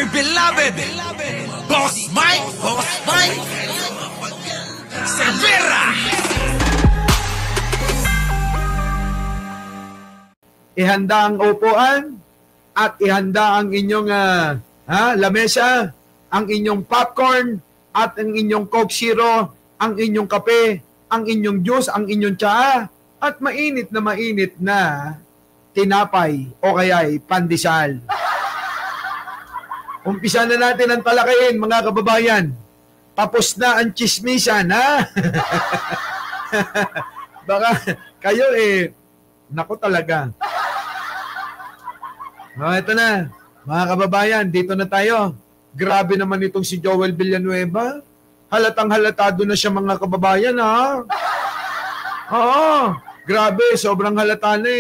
my beloved Boss Mike Cervera. Ihanda ang upuan at ihanda ang inyong lamesa, ang inyong popcorn at ang inyong Coke Zero, ang inyong kape, ang inyong juice, ang inyong tsaa, at mainit na tinapay o kaya'y pandesal. Umpisa na natin ang talakayin, mga kababayan. Tapos na ang chismisan, ha? Baka kayo naku talaga. Ito na, mga kababayan, dito na tayo. Grabe naman itong si Joel Villanueva. Halatang halatado na siya, mga kababayan, ha? Oo, grabe, sobrang halata na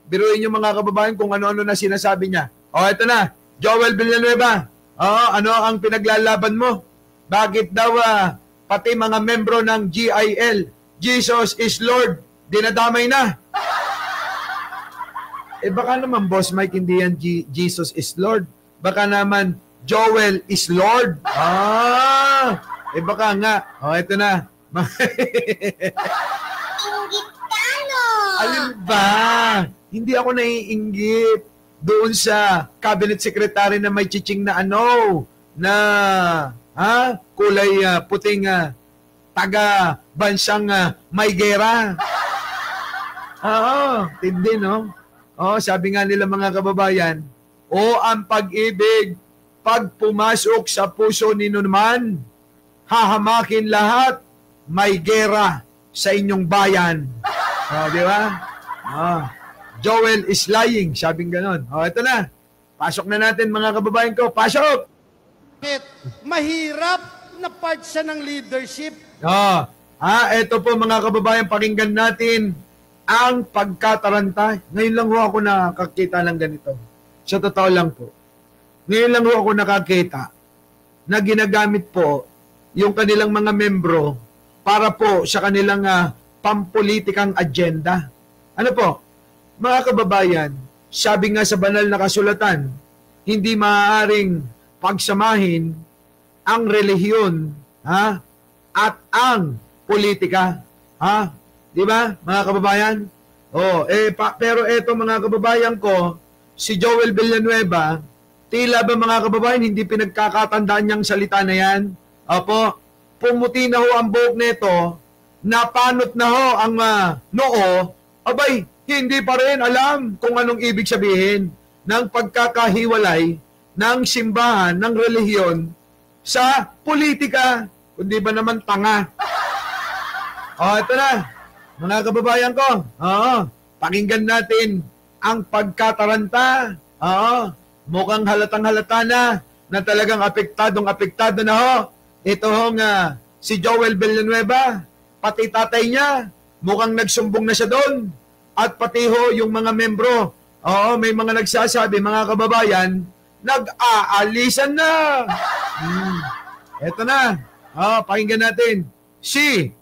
Biruin niyo, mga kababayan, kung ano-ano na sinasabi niya. Ito na, Joel Villanueva. Ano ang pinaglalaban mo? Bakit daw pati mga membro ng GIL, Jesus is Lord, dinadamay na? Baka naman, Boss Mike, hindi yan Jesus is Lord. Baka naman, Joel is Lord. Baka nga. Ito na. Alin ba? Hindi ako naiinggit doon sa cabinet secretary na may chiching na kulay puting taga bansang may gera. Tindi, no? Sabi nga nila, mga kababayan, ang pag-ibig, pag pumasok sa puso ni naman, hahamakin lahat, may gera sa inyong bayan. Di ba? Joel is lying, sabing ganon. Ito na. Pasok na natin, mga kababayan ko. Pasok! Mahirap na part siya ng leadership. Ito po, mga kababayan, pakinggan natin ang pagkataranta. Ngayon lang ho ako nakakita ng ganito. Sa totoo lang po. Ngayon lang ho ako nakakita na ginagamit po yung kanilang mga membro para po sa kanilang pampolitikang agenda. Ano po? Mga kababayan, sabi nga sa banal na kasulatan, hindi maaaring pagsamahin ang relihiyon at ang politika. Di ba, mga kababayan? Pero eto, mga kababayan ko, si Joel Villanueva, tila ba, mga kababayan, hindi pinagkakatandaan niyang salita na yan? Opo, pumuti na ho ang buhok nito, napanot na ho ang noo, abay, hindi pa rin alam kung anong ibig sabihin ng pagkakahiwalay ng simbahan, ng relihiyon sa politika. Kundi ba naman tanga? Ito na, mga kababayan ko. Pakinggan natin ang pagkataranta. Mukhang halatang halata na talagang apektado na ho. Ito hong si Joel Villanueva, pati tatay niya, mukhang nagsumbong na siya doon. At pati ho yung mga membro, may mga nagsasabi, mga kababayan, nag-aalisan na. Ito na. Pakinggan natin. Si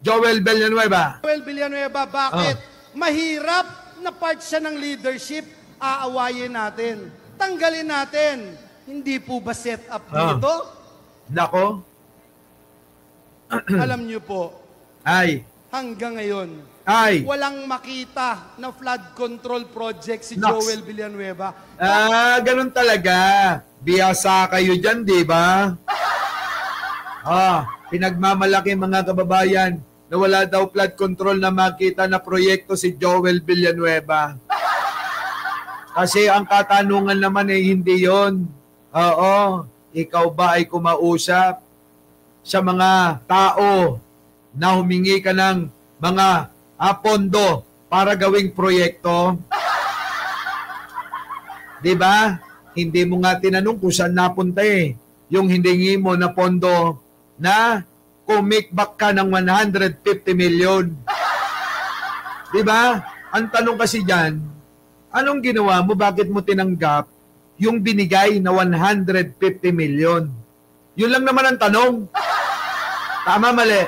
Joel Villanueva. Joel Villanueva, bakit? Mahirap na part siya ng leadership, aawayin natin. Tanggalin natin. Hindi po ba set up dito? Nako. Alam niyo po, hanggang ngayon, walang makita na flood control project si Joel Villanueva. Ganun talaga. Biyasa kayo dyan, di ba? Pinagmamalaki, mga kababayan, na wala daw flood control na makita na proyekto si Joel Villanueva. Kasi ang katanungan naman hindi yon. Ikaw ba ay kumausap sa mga tao na humingi ka ng mga pondo para gawing proyekto? Diba? Hindi mo nga tinanong kung saan napunta yung hiningi mo na pondo na kumikbak ka ng 150 million. Diba? Ang tanong kasi dyan, anong ginawa mo? Bakit mo tinanggap yung binigay na 150 million? Yun lang naman ang tanong. Tama, mali?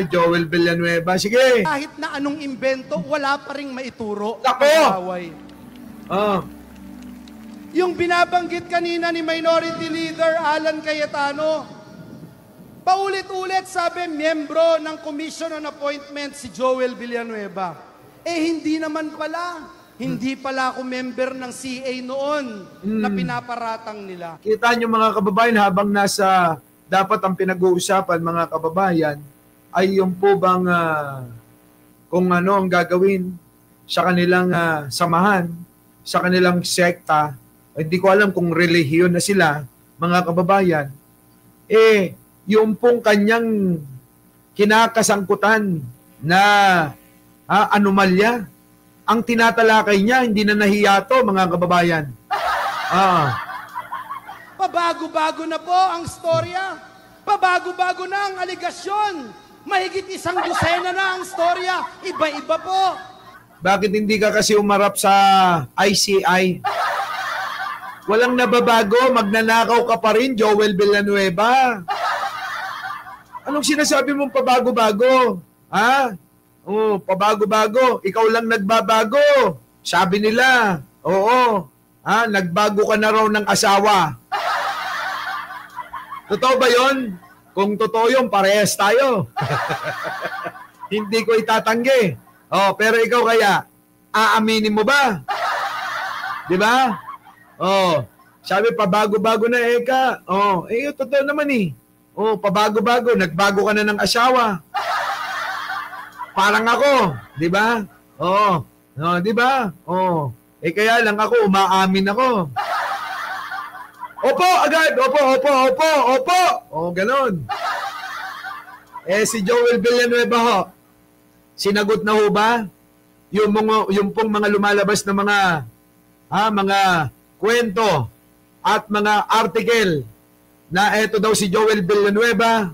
Joel Villanueva. Sige. Kahit na anong imbento, wala pa ring maituro. Ako! Yung binabanggit kanina ni Minority Leader Alan Cayetano, paulit-ulit sabi, miyembro ng Commission on Appointment si Joel Villanueva. Hindi naman pala. Hindi pala ako member ng CA noon na pinaparatang nila. Kita nyo mga kababayan, habang nasa dapat ang pinag-uusapan mga kababayan, ay yung po bang kung ano ang gagawin sa kanilang samahan, sa kanilang sekta, hindi ko alam kung relihiyon na sila, mga kababayan, yung pong kanyang kinakasangkutan na anomalya, ang tinatalakay niya, hindi na nahiya to, mga kababayan. Pabago-bago na po ang storya. Pabago-bago na ang aligasyon. Mahigit 100 na ang storya. Iba-iba po. Bakit hindi ka kasi umarap sa ICI? Walang nababago, magnanakaw ka pa rin, Joel Villanueva. Anong sinasabi mong pabago-bago? Pabago-bago. Ikaw lang nagbabago. Sabi nila, oo. Nagbago ka na raw ng asawa. Totoo ba yon? Kung totoo yun, parehas tayo. Hindi ko itatanggi. Pero ikaw kaya, aaminin mo ba? Di ba? Sabi, pabago-bago na, Eka. Totoo naman eh. Pabago-bago. Nagbago ka na ng asawa. Parang ako. Di ba? Di ba? Kaya lang ako, umaamin ako. Opo, agad. Opo. Ganon. Si Joel Villanueva ho, sinagot na ho ba? Yung pong mga lumalabas na mga kwento at mga article na eto daw si Joel Villanueva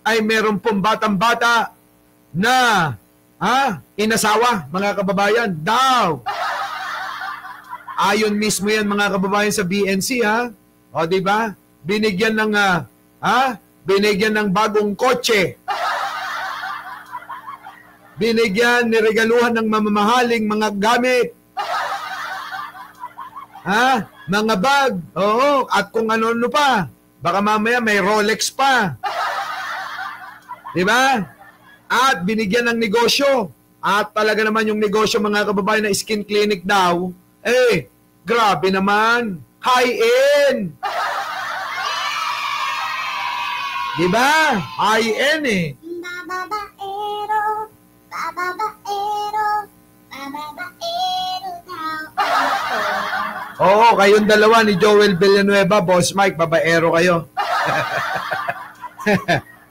ay meron pong batang-bata na inasawa, mga kababayan, daw. Ayon mismo yan, mga kababayan, sa BNC, di ba? Binigyan ng bagong kotse. Binigyan, niregaluhan ng mamamahaling mga gamit. Mga bag. At kung ano-ano pa. Baka mamaya may Rolex pa. Di ba? At binigyan ng negosyo. At talaga naman yung negosyo, mga kababayan, na skin clinic daw, grabe naman. High-end. Di ba? High-end Babaero daw. Oo, kayong dalawa ni Joel Villanueva, Boss Mike, babaero kayo.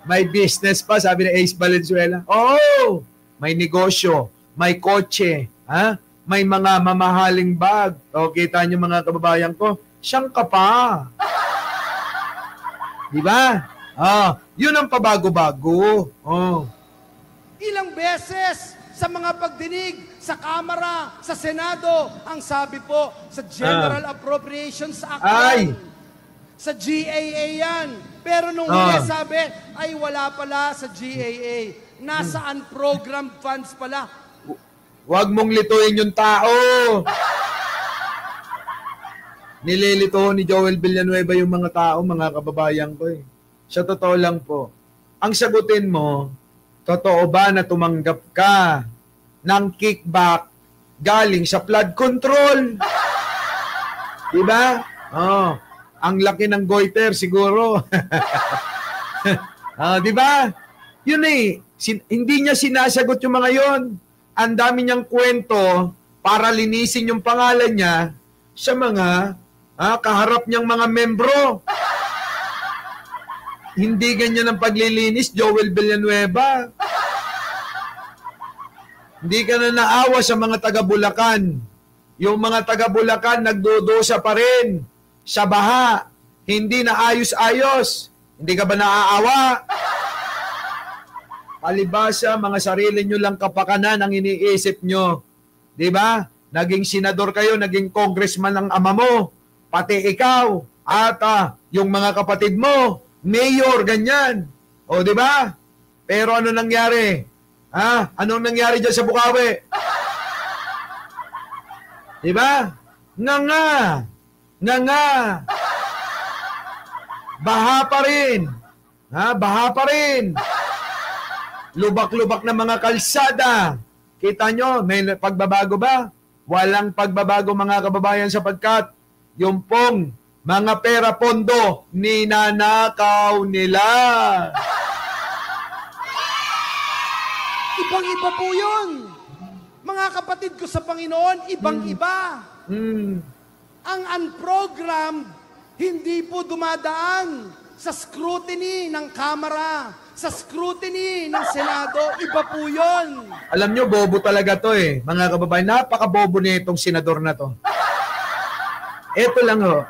May business pa, sabi ni Ace Valenzuela. May negosyo, may kotse, may mga mamahaling bag. Kita niyo, mga kababayan ko, siyang ka pa. Di ba? Yun ang pabago-bago. Ilang beses sa mga pagdinig sa Kamara, sa Senado, ang sabi po sa General Appropriations Act yan. Sa GAA yan. Pero nung huli sabi, ay wala pala sa GAA. Nasa unprogrammed funds pala. Huwag mong lituin yung tao. Nililito ni Joel Villanueva yung mga tao, mga kababayan ko Sa totoo lang po, ang sagutin mo, totoo ba na tumanggap ka ng kickback galing sa flood control? Diba? Ang laki ng goiter siguro. Diba? Yun hindi niya sinasagot yung mga yon. Ang dami niyang kwento para linisin yung pangalan niya sa mga kaharap niyang mga membro. Hindi ganyan ang paglilinis, Joel Villanueva. Hindi ka na naawa sa mga taga-Bulacan. Yung mga taga-Bulacan nagdudusa pa rin sa baha. Hindi na ayos-ayos. Hindi ka ba naaawa? Palibasa, mga sarili nyo lang kapakanan ang iniisip nyo. Diba? Naging senador kayo, naging congressman ng ama mo. Pati ikaw. At yung mga kapatid mo, mayor, ganyan. Diba? Pero ano nangyari? Anong nangyari dyan sa Bukawi? Diba? Nga nga. Baha pa rin. Baha pa rin. Lubak-lubak na mga kalsada. Kita nyo, may pagbabago ba? Walang pagbabago mga kababayan sapagkat yung pong mga pera pondo ninanakaw nila. Ibang-iba po yun. Mga kapatid ko sa Panginoon, ibang-iba. Ang unprogrammed, hindi po dumadaan sa scrutiny ng Kamara, sa scrutiny ng Senado. Iba po yun. Alam nyo, bobo talaga to eh. Mga kababayan, napaka-bobo na itong senador na to. Ito lang ho.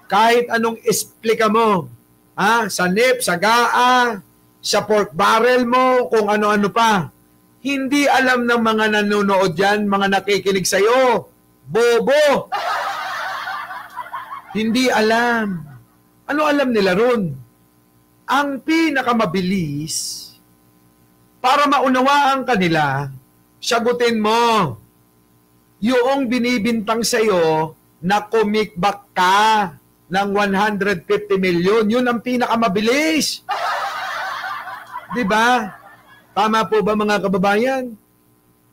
Kahit anong explika mo, sa NIP, sa GAA, sa pork barrel mo, kung ano-ano pa, hindi alam ng mga nanonood yan, mga nakikinig sa'yo. Bobo! Hindi alam. Ano alam nila ron? Ang pinakamabilis para maunawaan kanila, sagutin mo yung binibintang sa'yo na kumikbak ka ng 150 million. Yun ang pinakamabilis. Diba? Tama po ba mga kababayan?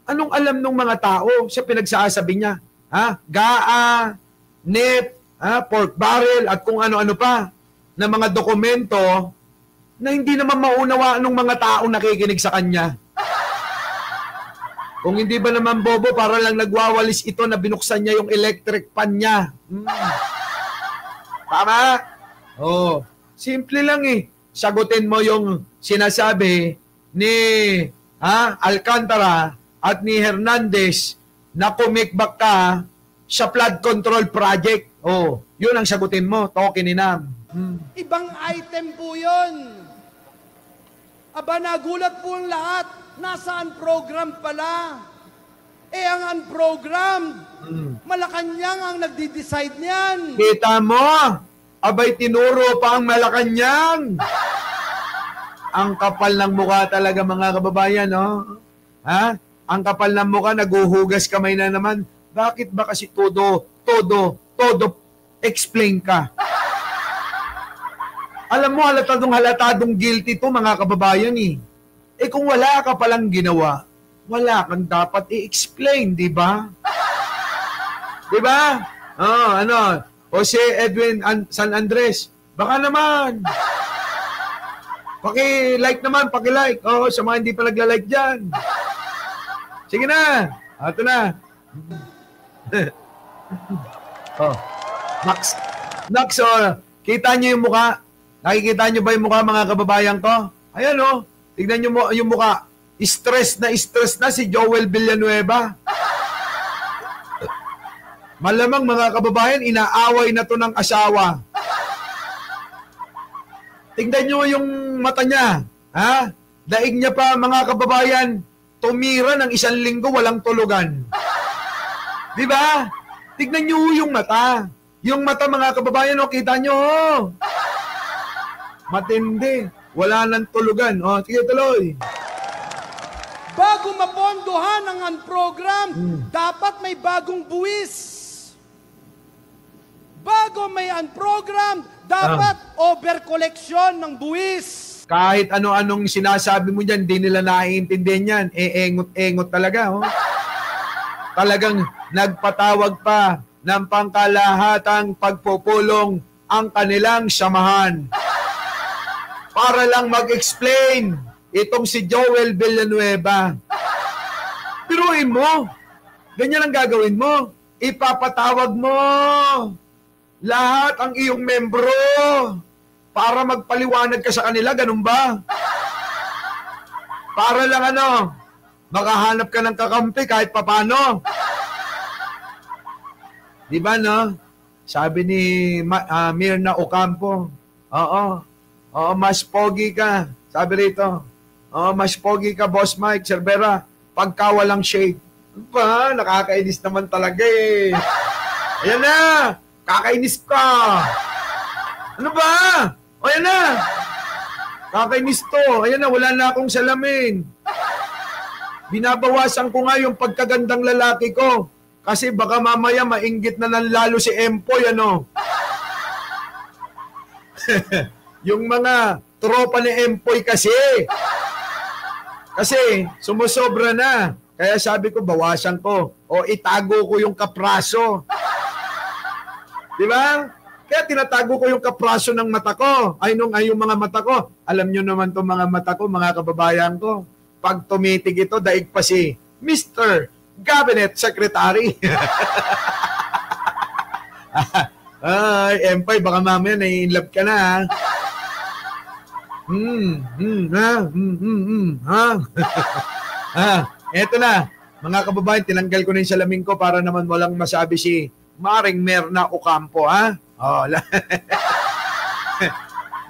Anong alam ng mga tao sa pinagsasabi niya? GAA, NIP, pork barrel at kung ano-ano pa na mga dokumento na hindi naman maunawaan ng mga taong nakikinig sa kanya. Kung hindi ba naman bobo, para lang nagwawalis ito na binuksan niya yung electric pan niya. Tama? Simple lang eh. Sagutin mo yung sinasabi ni Alcantara at ni Hernandez na kumikbak ka sa flood control project. Yun ang sagutin mo, token ni Nam. Ibang item po yun. Aba, nagulat po ang lahat. Nasaan program pala? Ang unprogrammed, Malacanang ang nagdi-decide niyan. Kita mo, abay tinuro pa ang Malacanang. Ang kapal ng mukha talaga mga kababayan, no? Ang kapal ng mukha, naguhugas kamay na naman. Bakit ba kasi todo explain ka? Alam mo, halatadong guilty to mga kababayan eh. Kung wala ka palang ginawa, wala kang dapat i-explain, di ba? Di ba? Jose Edwin San Andres, baka naman. Paki-like naman, paki-like. Sa mga hindi pa nagla-like dyan. Sige na. Ito na. Max, kita niyo yung mukha? Nakikita niyo ba yung mukha mga kababayan ko? Ayan tignan niyo yung mukha. Stress na si Joel Villanueva. Malamang mga kababayan, inaaway na to ng asawa. Tignan niyo yung mata niya. Daig niya pa mga kababayan, tumira ng 1 linggo walang tulugan. Di ba? Tignan niyo yung mata. Yung mata mga kababayan, kita niyo. Matindi. Wala nang tulugan. Sige, tuloy. Bago mapondohan ang unprogrammed, dapat may bagong buwis. Bago may unprogrammed, dapat over-collection ng buwis. Kahit ano-anong sinasabi mo dyan, di nila naiintindihan yan. Engot-engot talaga. Talagang nagpatawag pa ng pangkalahatang pagpupulong ang kanilang samahan. Para lang mag-explain itong si Joel Villanueva. Piruin mo. Ganyan ang gagawin mo. Ipapatawag mo lahat ang iyong membro para magpaliwanag ka sa kanila. Ganun ba? Para lang makahanap ka ng kakampi kahit papano. Di ba, Sabi ni Mirna Ocampo, mas pogi ka. Sabi rito, mas pogi ka, Boss Mike Cervera, pagka walang shade. Nakakainis naman talaga eh. Ayan na, kakainis ka. Ano ba? Ayan na. Kakainis to. Ayan na, wala na akong salamin. Binabawasan ko nga yung pagkagandang lalaki ko. Kasi baka mamaya mainggit na ng lalo si Empoy, ano? Yung mga tropa ni Empoy kasi. Kasi sumusobra na. Kaya sabi ko, bawasan ko. O itago ko yung kapraso. Di ba? Kaya tinatago ko yung kapraso ng mata ko. Ay, yung mga mata ko. Alam nyo naman itong mga mata ko, mga kababayan ko. Pag tumitig ito, daig pa si Mr. Cabinet Secretary. Ay, Empoy, baka mamaya nai-inlove ka na, ha? Eto na. Mga kababayan, tinanggal ko na yung salamin ko para naman walang masabi si Maring Merna Ocampo, ha? Oh,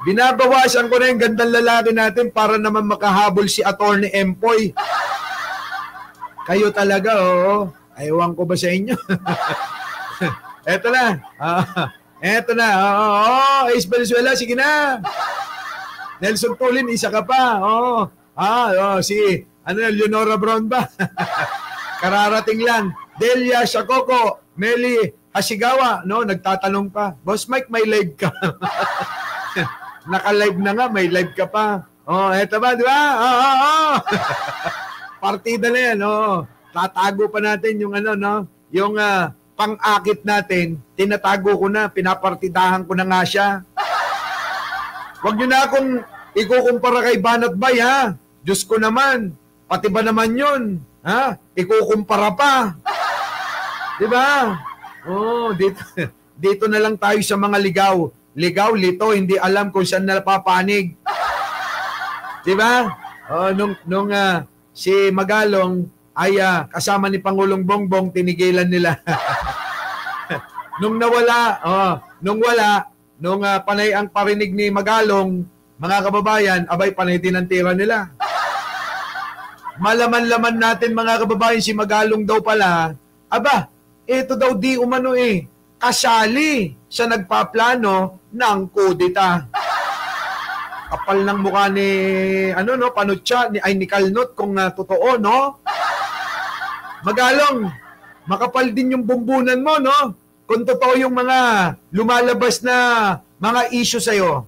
binabawasan ko na yung gandang lalaki natin para naman makahabol si Attorney Empoy. Kayo talaga, oo. Ayawan ko ba sa inyo? Eto na. Eto na. Ace Valenzuela, sige na. Nelson Tulin, isa ka pa. Si Leonora Brown ba? Kararating lang. Delia Shakoko, Meli Hashigawa, no, nagtatanong pa. Boss Mike, may live ka. Naka-live na nga, may live ka pa. Eto ba, di ba? Partida na yan, Tatago pa natin yung yung pang-akit natin, tinatago ko na, pinapartidahan ko na nga siya. Huwag nyo na akong ikukumpara kay Banat Bay, ha? Diyos ko naman, pati ba naman yun? Ha? Ikukumpara pa. Di ba? Dito na lang tayo sa mga ligaw. Ligaw, lito, hindi alam kung saan napapanig. Di ba? Nung si Magalong ay kasama ni Pangulong Bongbong, tinigilan nila. Nung panay ang parinig ni Magalong, mga kababayan, abay panay tinantira nila. Malaman-laman natin, mga kababayan, si Magalong daw pala, ito daw di umano kasali sa nagpaplano ng kudita. Kapal ng mukha ni Panutya, ni Calnot, kung totoo, no? Magalong, makapal din yung bumbunan mo, no? Kung totoo yung mga lumalabas na mga issue sa'yo.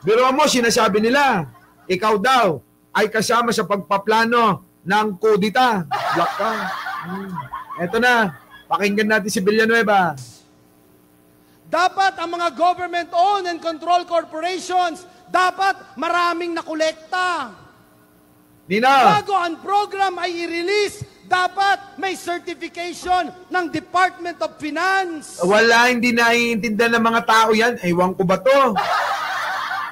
Pero mo, sinasabi nila, ikaw daw ay kasama sa pagpaplano ng kudita. Black ka. Eto na, pakinggan natin si Villanueva. Dapat ang mga government-owned and controlled corporations, dapat maraming nakolekta. Nina! Bago ang program ay i-release, dapat may certification ng Department of Finance. Wala, hindi naiintindihan ng mga tao yan. Ewan ko ba to?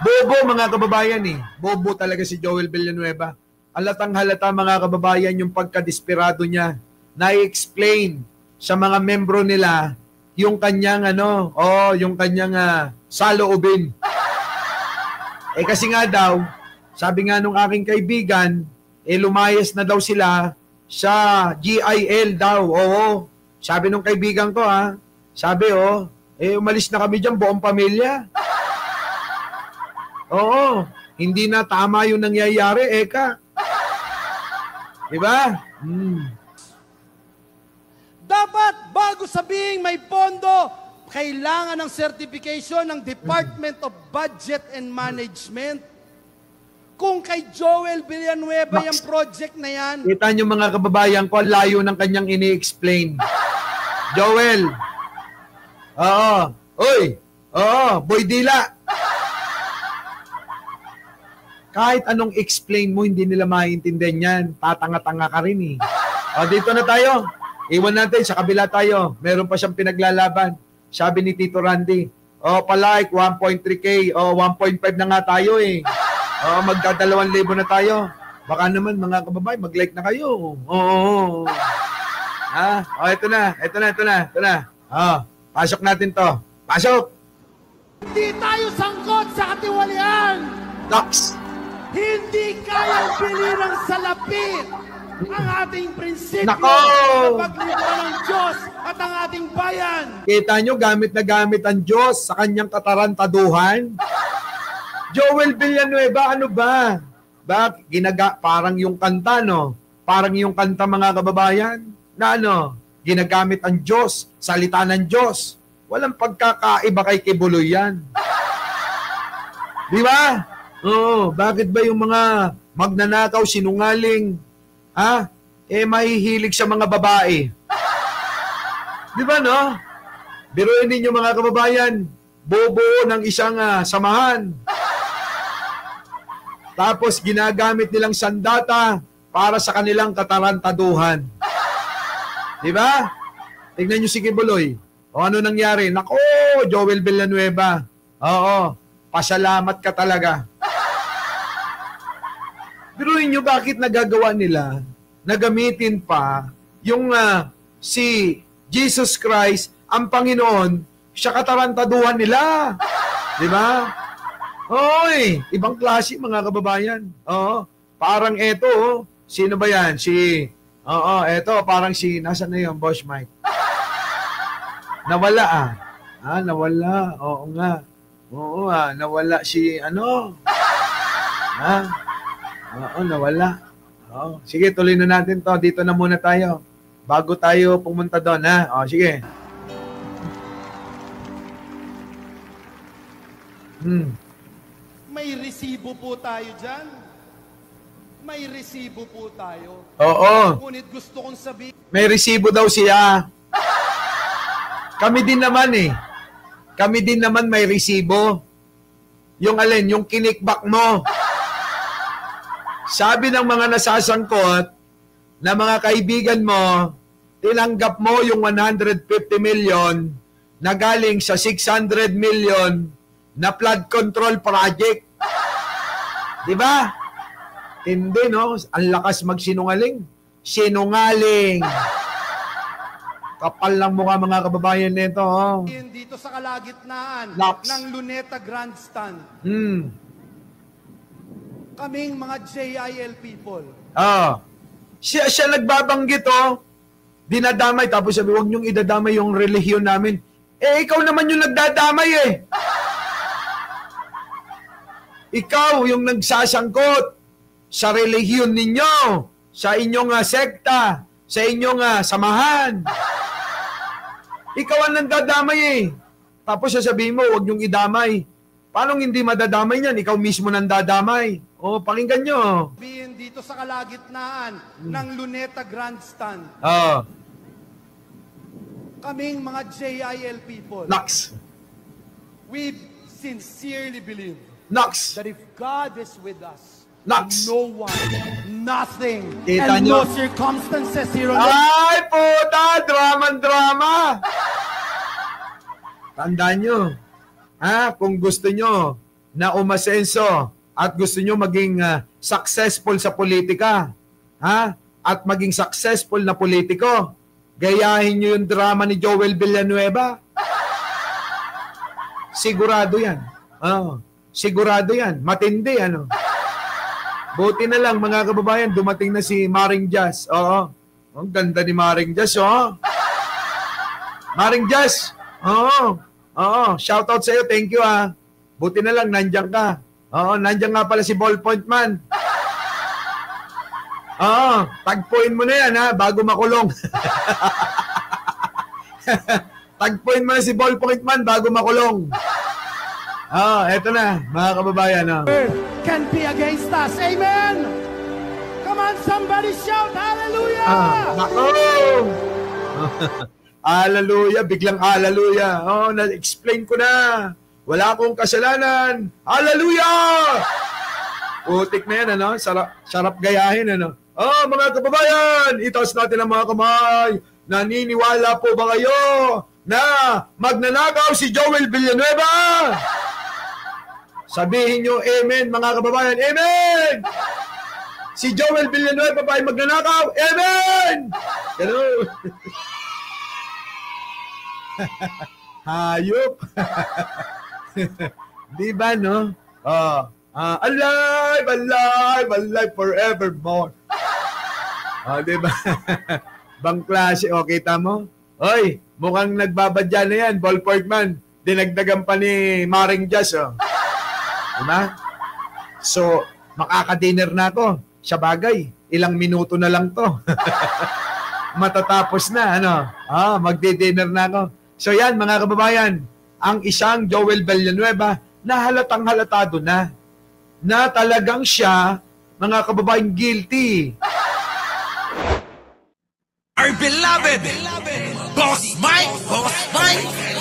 Bobo, mga kababayan, Bobo talaga si Joel Villanueva. Halatang halata, mga kababayan, yung pagkadesperado niya. Na-explain sa mga membro nila yung kanyang yung kanyang saloobin. Kasi nga daw, sabi nga nung aking kaibigan, lumayas na daw sila sa GIL daw. Oo. Sabi nung kaibigan ko, sabi, umalis na kami dyan, buong pamilya. Oo. Hindi na tama yung nangyayari, Eka. Diba? Dapat, bago sabihing may pondo, kailangan ng certification ng Department of Budget and Management. Kung kay Joel Villanueva yung project na yan. Kita nyo, mga kababayan ko, layo ng kanyang ini-explain. Joel. Boy Dila. Kahit anong explain mo, hindi nila maintindihan yan. Tatanga-tanga ka rin, dito na tayo. Iwan natin, sa kabila tayo. Meron pa siyang pinaglalaban. Sabi ni Tito Randy, palike, 1.3K, 1.5 na nga tayo magda2,000 na tayo. Baka naman, mga kababayan, mag-like na kayo. Ito na. Pasok natin to. Pasok! Hindi tayo sangkot sa katiwalian! Docs! Hindi kayang bilirang salapit ang ating prinsipyo Nako! na paglingkuran ng Diyos at ang ating bayan. Kita nyo, gamit na gamit ang Diyos sa kanyang katarantaduhan. Joel Villanueva, ano ba? Parang yung kanta, no? Parang yung kanta, mga kababayan, na ginagamit ang Diyos, salita ng Diyos. Walang pagkakaiba kay Kibuloy yan. Di ba? Oo, bakit ba yung mga magnanakaw, sinungaling, mahihilig sa mga babae? Di ba, no? Biruin ninyo mga kababayan, bubuo ng isang samahan. Tapos ginagamit nilang sandata para sa kanilang katarantaduhan. Di ba? Tignan nyo si Kibuloy. O ano nangyari? Nako, Joel Villanueva. Oo, pasalamat ka talaga. Biruin nyo bakit nagagawa nila na gamitin pa yung si Jesus Christ, ang Panginoon, siya katarantaduhan nila. Di ba? Oy, ibang klase mga kababayan. Oo, parang eto, sino ba yan? Eto, parang nasaan na yun, Boss Mike? Nawala nawala. Oo nga. Oo nawala nawala. Oo. Sige, tuloy na natin to. Dito na muna tayo. Bago tayo pumunta doon, ha? O, sige. May resibo po tayo dyan. May resibo po tayo. Oo. Ngunit gusto kong sabihin, May resibo daw siya. Kami din naman Kami din naman may resibo. Yung alin, yung kinikbak mo. Sabi ng mga nasasangkot na mga kaibigan mo, tinanggap mo yung 150 million na galing sa 600 million na flood control project. Di ba? Hindi, no? Ang lakas magsinungaling. Sinungaling. Kapal lang mukha mga kababayan nito. Oh. dito sa kalagitnaan Laps. ng Luneta Grandstand, kaming mga JIL people, Siya nagbabanggit, dinadamay, tapos sabi, huwag niyong idadamay yung relihiyon namin. Ikaw naman yung nagdadamay Ikaw yung nagsasangkot sa relihiyon ninyo, sa inyong sekta, sa inyong samahan. Ikaw ang nandadamay Tapos sasabihin mo, huwag niyong idamay. Paano hindi madadamay niyan? Ikaw mismo nandadamay. Pakinggan nyo. sabihin dito sa kalagitnaan ng Luneta Grandstand, kaming mga JIL people, Naks. we sincerely believe Naks. that if God is with us, Naks. no one, nothing, Kita and nyo? no circumstances here on Ay, puta! Drama! Tandaan nyo. Kung gusto nyo na umasenso at gusto nyo maging successful sa politika, at maging successful na politiko, gayahin nyo yung drama ni Joel Villanueva. Sigurado yan. Sigurado yan. Matindi, Buti na lang, mga kababayan, dumating na si Maring Jazz. Ang ganda ni Maring Jazz, Maring Jazz. Shoutout sa iyo. Thank you, Buti na lang, nandiyan ka. Nandiyan nga pala si Ballpoint Man. Tagpuin mo na yan, bago makulong. Tagpuin mo na si Ballpoint Man bago makulong. Eto na, mga kababayan. can be against us. Amen! Come on, somebody shout, hallelujah! Nako! Hallelujah, biglang hallelujah. Na-explain ko na. Wala akong kasalanan. Hallelujah! Putik na yan, Sarap gayahin, mga kababayan, itaas natin ang mga kamay. Naniniwala po ba kayo na magnanakaw si Joel Villanueva? Sabihin nyo, amen, mga kababayan, amen! Si Joel Villanueva ba ay magnanakaw? Amen! Ganun. Hayop. Di ba, no? Alive, alive, alive forevermore. Di ba? Bang klase, kita mo? Oy, mukhang nagbabadya na yan, Ballpoint Man. Dinagdagan pa ni Maring Jazz, Diba? So, makaka-dinner na ako. Sa bagay, ilang minuto na lang to. matatapos na, ano? Magdi-dinner na ako. So yan, mga kababayan, ang isang Joel Villanueva na halatang halatado na talagang siya, mga kababayan, guilty. Our beloved Boss Mike, Boss Mike.